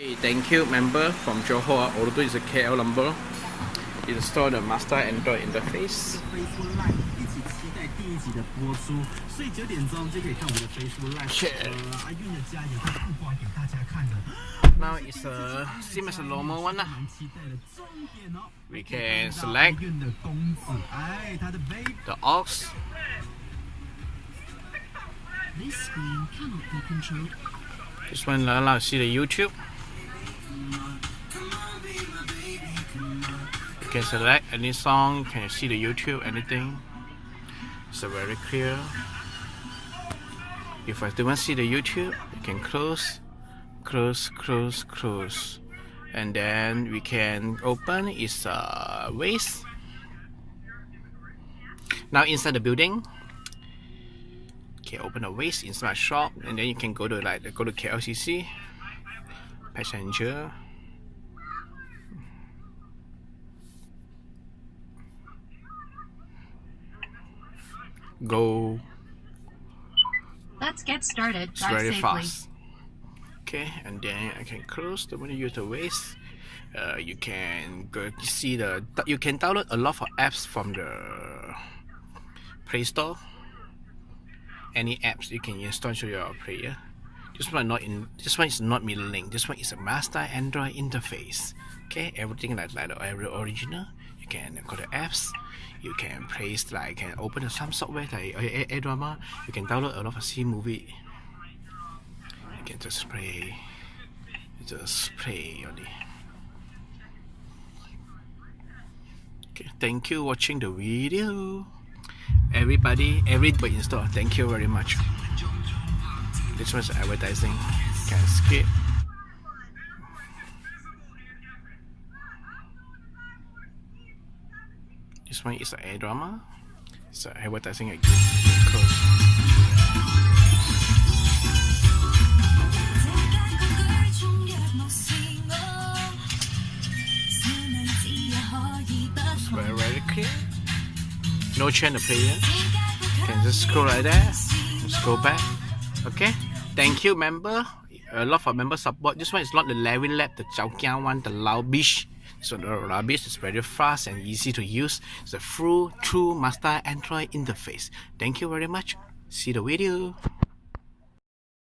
Hey, thank you member from Johor, although it's a KL number. Install the Mazda Android interface. Now it's a same as a normal one. We can select the aux. This screen cannot be controlled. This one allows you to see the YouTube. You can select any song, you can see the YouTube, anything. It's very clear. If I don't want to see the YouTube, you can close, and then we can open is waste. Now inside the building, okay, open the waste inside shop, and then you can go to KLCC passenger. Go. Let's get started. It's very fast. Okay, and then I can close the when you use the waste. You can go see you can download a lot of apps from the Play Store. Any apps you can install to your player. This one is not middle link. This one is a Mazda Android interface. Okay, everything like the original. You can go to apps. You can place can open some software like a drama. You can download a lot of C movie. You can just play only. Okay, thank you watching the video. Everybody install. Thank you very much. This one's advertising. You can skip. This one is a drama. It's advertising again. Close. It's very clear. No change the player. You can just scroll like that. Scroll back. Okay. Thank you, member. A lot of member support. This one is not the Levin Lab, the Chowkiang one, the Lao Beach. So the Rabbit is very fast and easy to use. It's a true Mazda Android interface. Thank you very much. See the video.